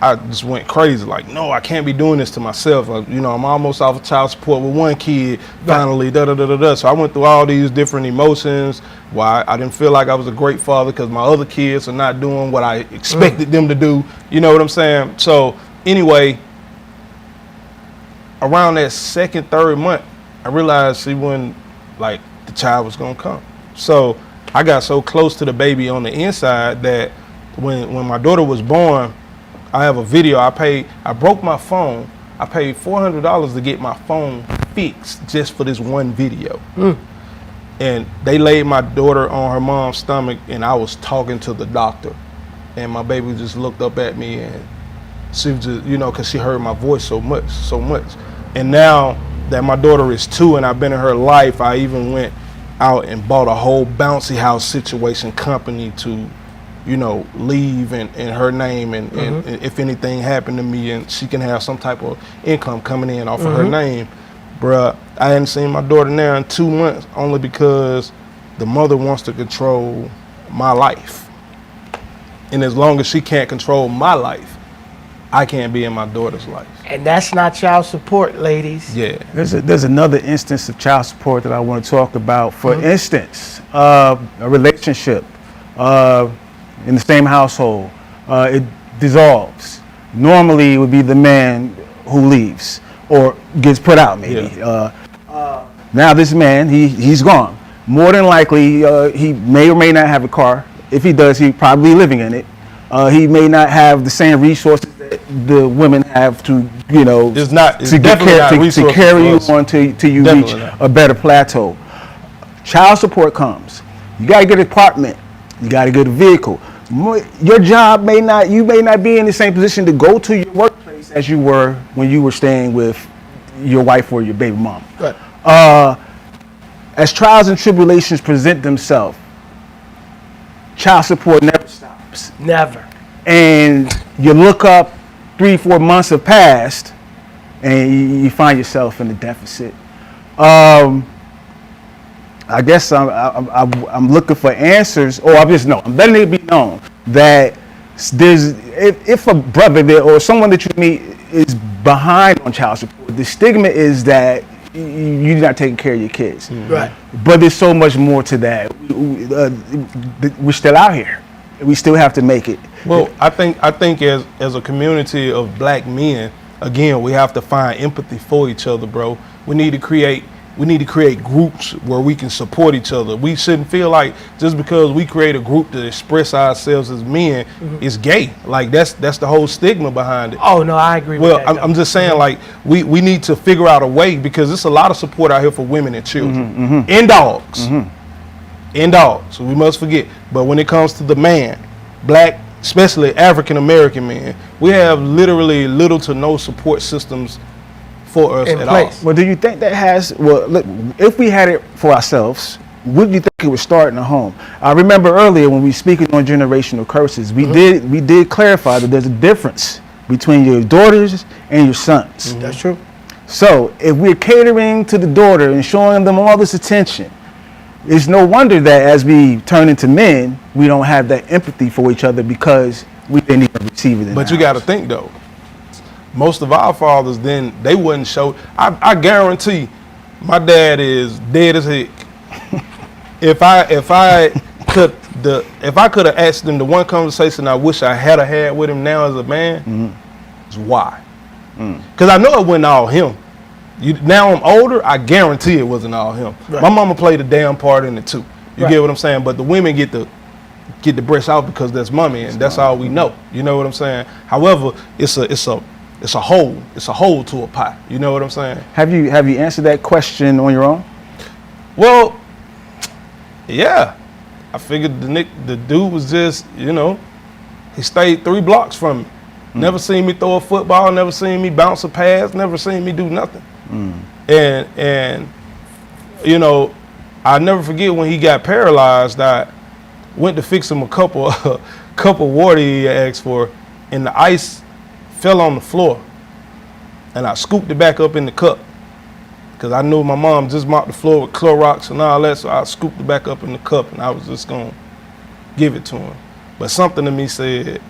I just went crazy. Like, no, I can't be doing this to myself. Like, you know, I'm almost off of child support with 1 kid. Finally, So I went through all these different emotions. Why I didn't feel like I was a great father because my other kids are not doing what I expected them to do. You know what I'm saying? So anyway, around that 2nd, 3rd month, I realized she wasn't, like, the child was gonna come. So I got so close to the baby on the inside that when my daughter was born, I have a video. I broke my phone. I paid $400 to get my phone fixed just for this one video. And they laid my daughter on her mom's stomach, and I was talking to the doctor, and my baby just looked up at me, and she was just, you know, because she heard my voice so much. And now that my daughter is 2 and I've been in her life, I even went out and bought a whole bouncy house situation company to, you know, leave in her name, and if anything happened to me, and she can have some type of income coming in off of her name. Bruh, I hadn't seen my daughter now in 2 months, only because the mother wants to control my life. And as long as she can't control my life, I can't be in my daughter's life. And that's not child support, ladies. Yeah. There's another instance of child support that I want to talk about. For instance, a relationship. in the same household, it dissolves. Normally, it would be the man who leaves or gets put out, maybe. Now this man, he's gone. More than likely, he may or may not have a car. If he does, he's probably living in it. He may not have the same resources that the women have to, It's not. It's to definitely not to resources carry for you us. on till you Definitely reach not. a better plateau. Child support comes. You got to get an apartment. You got to get a vehicle. Your job you may not be in the same position to go to your workplace as you were when you were staying with your wife or your baby mom. Right. As trials and tribulations present themselves, child support never stops. Never. And you look up 3-4 months have passed and you find yourself in a deficit. I guess I'm looking for answers, or I'm letting it be known that if a brother or someone that you meet is behind on child support, the stigma is that you're not taking care of your kids. Right. But there's so much more to that. We're still out here. We still have to make it. Well, I think as a community of black men, again, we have to find empathy for each other, bro. We need to create groups where we can support each other. We shouldn't feel like just because we create a group to express ourselves as men is gay. Like that's the whole stigma behind it. Oh no, I agree Well, with that. I'm just saying, like, we need to figure out a way, because there's a lot of support out here for women and children and dogs. And dogs, so we must forget. But when it comes to the man, black, especially African American men, we have literally little to no support systems for us In at place. all. Well, do you think that look, if we had it for ourselves, would you think it would start in the home? I remember earlier when we speaking on generational curses, we did clarify that there's a difference between your daughters and your sons. That's true. So if we're catering to the daughter and showing them all this attention, it's no wonder that as we turn into men, we don't have that empathy for each other because we didn't even receive it. But you got to think though, most of our fathers then they wouldn't show. I guarantee, my dad is dead as heck. if I could have asked him the one conversation I wish I had with him now as a man, is why? Because I know it wasn't all him. Now I'm older, I guarantee it wasn't all him. Right. My mama played a damn part in it too. You Right. get what I'm saying? But the women get the breast out because that's mommy, and that's all we know. You know what I'm saying? However, it's a hole to a pie. You know what I'm saying? Have you answered that question on your own? Well, yeah. I figured the dude was just, he stayed 3 blocks from me. Never seen me throw a football, never seen me bounce a pass, never seen me do nothing. And I'll never forget when he got paralyzed, I went to fix him a couple water he asked for, and the ice fell on the floor. And I scooped it back up in the cup, because I knew my mom just mopped the floor with Clorox and all that, so I scooped it back up in the cup, and I was just going to give it to him. But something in me said,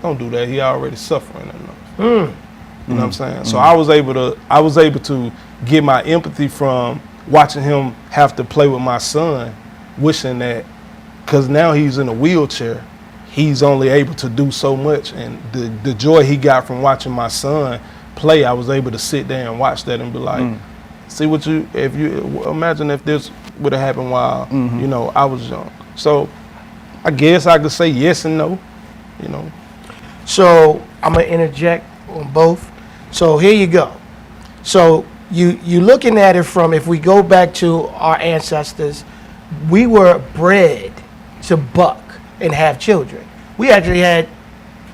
don't do that, he already suffering enough. You know what I'm saying? So I was able to get my empathy from watching him have to play with my son, wishing that, because now he's in a wheelchair, he's only able to do so much, and the joy he got from watching my son play, I was able to sit there and watch that and be like, see what imagine if this would have happened while I was young. So I guess I could say yes and no, So I'm gonna interject on both. So here you go. So you looking at it from, if we go back to our ancestors, we were bred to buck and have children. We actually had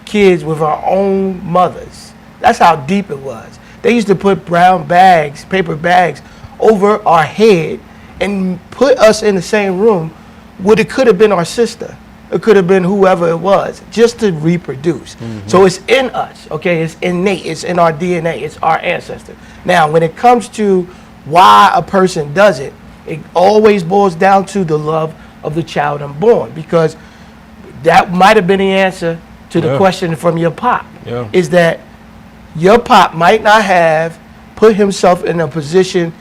kids with our own mothers. That's how deep it was. They used to put brown bags, paper bags, over our head and put us in the same room where it could have been our sister. It could have been whoever it was, just to reproduce. So it's in us, okay? It's innate, it's in our DNA, it's our ancestor. Now, when it comes to why a person does it, it always boils down to the love of the child unborn, because that might have been the answer to the question from your pop, is that your pop might not have put himself in a position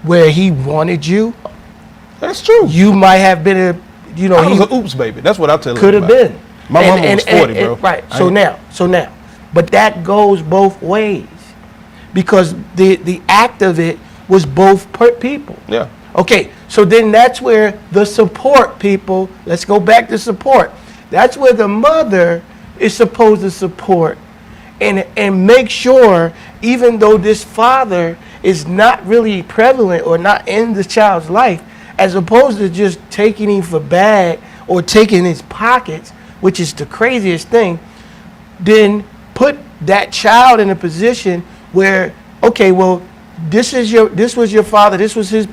where he wanted you. That's true. You might have been you know, I he was an oops baby. That's what I tell him. could have been. My mama was 40, bro. Right. I So ain't- now, but that goes both ways, because the act of it was both people. Yeah. Okay, so then that's where the support people, let's go back to support. That's where the mother is supposed to support and make sure, even though this father is not really prevalent or not in the child's life, as opposed to just taking him for bad or taking his pockets, which is the craziest thing, then put that child in a position where, okay, well, this was your father, this was his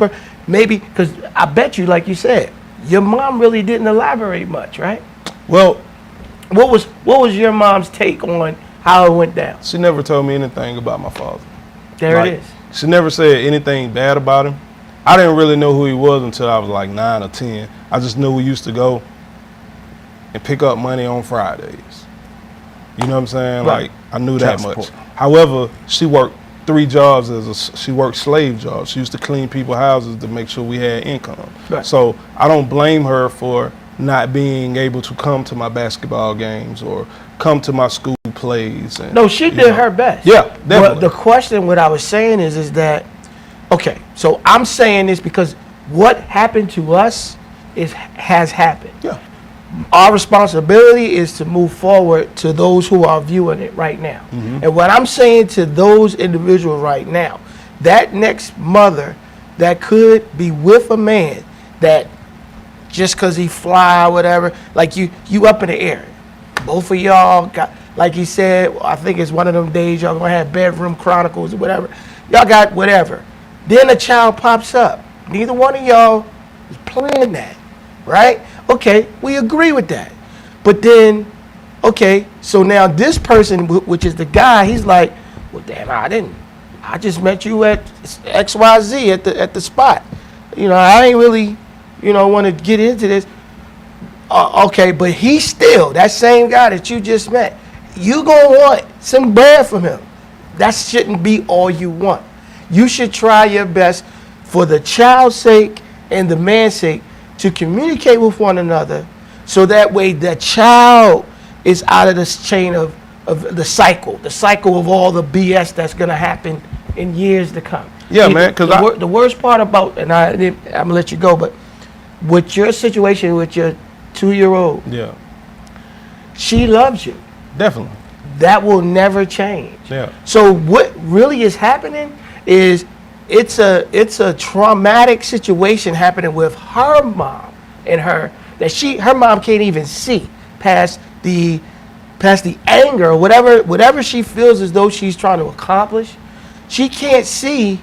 maybe, because I bet you, like you said, your mom really didn't elaborate much, right? Well, What was your mom's take on how it went down? she never told me anything about my father. There Like, it is. She never said anything bad about him. I didn't really know who he was until I was like 9 or 10. I just knew we used to go and pick up money on Fridays. You know what I'm saying? Right. Like, I knew that Child much. support. However, she worked 3 jobs she worked slave jobs. She used to clean people's houses to make sure we had income. Right. So I don't blame her for not being able to come to my basketball games or come to my school plays. And, No, she you did know. her best. Yeah, But definitely. the question, what I was saying is that, okay, so I'm saying this because what happened to us has happened. Yeah. Our responsibility is to move forward to those who are viewing it right now. And what I'm saying to those individuals right now, that next mother that could be with a man that just because he fly or whatever, like you up in the air. Both of y'all got, like he said, I think it's one of them days y'all gonna have bedroom chronicles or whatever. Y'all got whatever. Then a child pops up. Neither one of y'all is planning that, right? Okay, we agree with that. But then, okay, so now this person, which is the guy, he's like, well, damn, I just met you at XYZ at the spot. You know, I ain't really, want to get into this. Okay, but he's still that same guy that you just met. You gonna want some bread from him. That shouldn't be all you want. You should try your best for the child's sake and the man's sake to communicate with one another, so that way the child is out of this chain of the cycle of all the BS that's gonna happen in years to come. Yeah, man, 'cause the worst part about, and I'm gonna let you go, but with your situation with your 2-year-old, Yeah, she loves you. definitely. That will never change. Yeah. So what really is happening is it's a traumatic situation happening with her mom and her that her mom can't even see past the anger or whatever she feels as though she's trying to accomplish. She can't see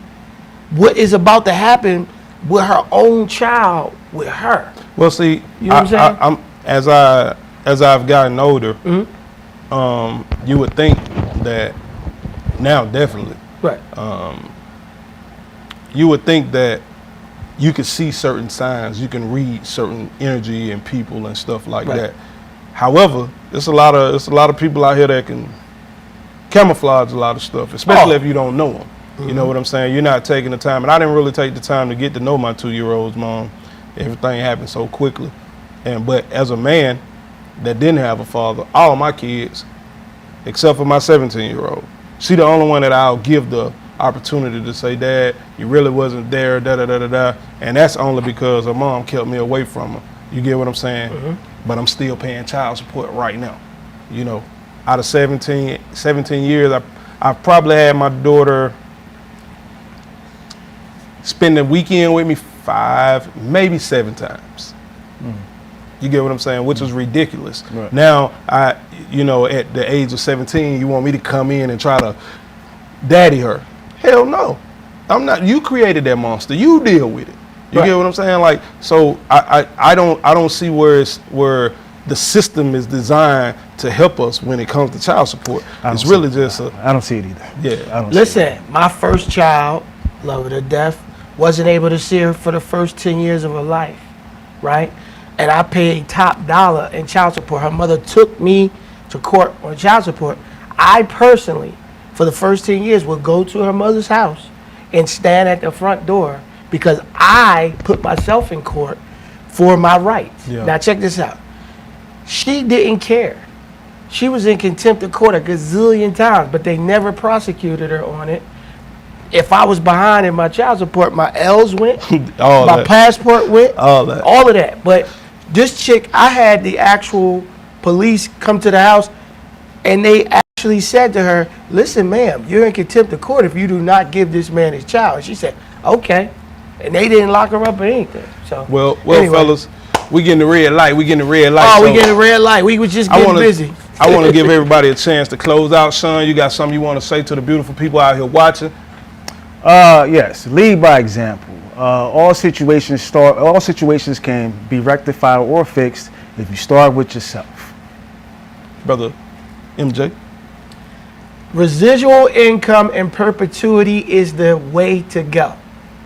what is about to happen with her own child with her. Well, see, You know what I'm saying? as I've gotten older, you would think that now, definitely, Right. you would think that you could see certain signs, you can read certain energy in people and stuff like Right. that. However, it's a lot of people out here that can camouflage a lot of stuff, especially if you don't know them. You know what I'm saying? You're not taking the time, and I didn't really take the time to get to know my 2-year-old's mom. Everything happened so quickly, but as a man that didn't have a father, all my kids, except for my 17-year-old, she the only one that I'll give the opportunity to say, Dad, you really wasn't there, da da da da da, and that's only because her mom kept me away from her. You get what I'm saying? But I'm still paying child support right now. You know, out of 17 years, I probably had my daughter spend the weekend with me 5, maybe 7 times. You get what I'm saying? Which is ridiculous. Right. Now, at the age of 17, you want me to come in and try to daddy her? Hell no. I'm not. You created that monster. You deal with it. You get what I'm saying? Like, so I don't see where the system is designed to help us when it comes to child support. It's really just I don't see it either. yeah. I don't see it. Listen, my first child, love her to death, wasn't able to see her for the first 10 years of her life, right? And I paid top dollar in child support. Her mother took me to court on child support. I personally, for the first 10 years, would go to her mother's house and stand at the front door because I put myself in court for my rights. Yeah. Now check this out. She didn't care. She was in contempt of court a gazillion times, but they never prosecuted her on it. If I was behind in my child support, my L's went, All my that. passport went, All that. all of that. But this chick, I had the actual police come to the house, and they actually said to her, listen, ma'am, you're in contempt of court if you do not give this man his child. And she said, okay. And they didn't lock her up or anything. So, Well, anyway. fellas, we getting the red light. We getting the red light. Oh, we so getting a red light. We was just I getting wanna- busy. I want to give everybody a chance to close out. Sean, you got something you want to say to the beautiful people out here watching? Yes, lead by example. All situations can be rectified or fixed if you start with yourself. Brother MJ? Residual income in perpetuity is the way to go.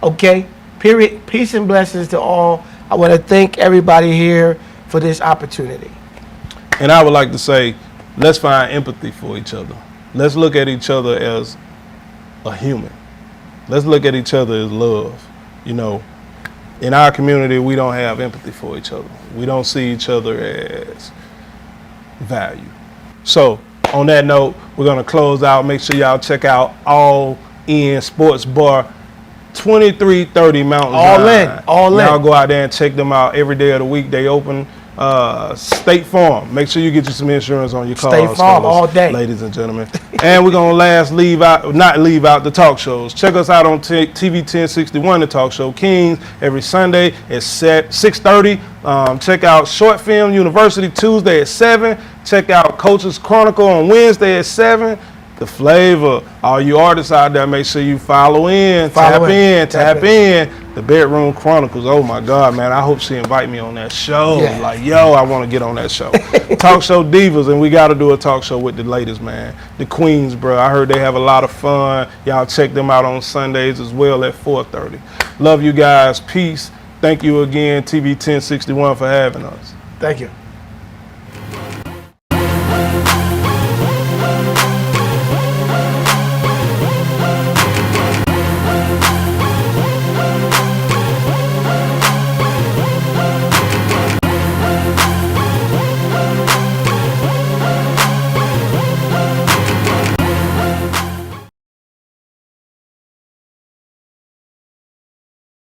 Okay? Period. Peace and blessings to all. I want to thank everybody here for this opportunity. And I would like to say, let's find empathy for each other. Let's look at each other as a human. Let's look at each other as love. You know, in our community, we don't have empathy for each other. We don't see each other as value. So, on that note, we're going to close out. Make sure y'all check out All In Sports Bar, 2330 Mountain All Line. in, all in. Y'all go out there and check them out every day of the week. They open. State Farm. Make sure you get you some insurance on your car. State Farm all day. Ladies and gentlemen. And we're going to not leave out the talk shows. Check us out on TV 1061, the Talk Show Kings, every Sunday at 6:30. Check out Short Film University Tuesday at 7. Check out Coach's Chronicle on Wednesday at 7. The Flavor. All you artists out there, make sure you follow in, tap in. The Bedroom Chronicles. Oh my God, man. I hope she invite me on that show. Yeah. Like, yo, I want to get on that show. Talk Show Divas, and we got to do a talk show with the ladies, man. The Queens, bro. I heard they have a lot of fun. Y'all check them out on Sundays as well at 4:30. Love you guys. Peace. Thank you again, TV 1061, for having us. Thank you.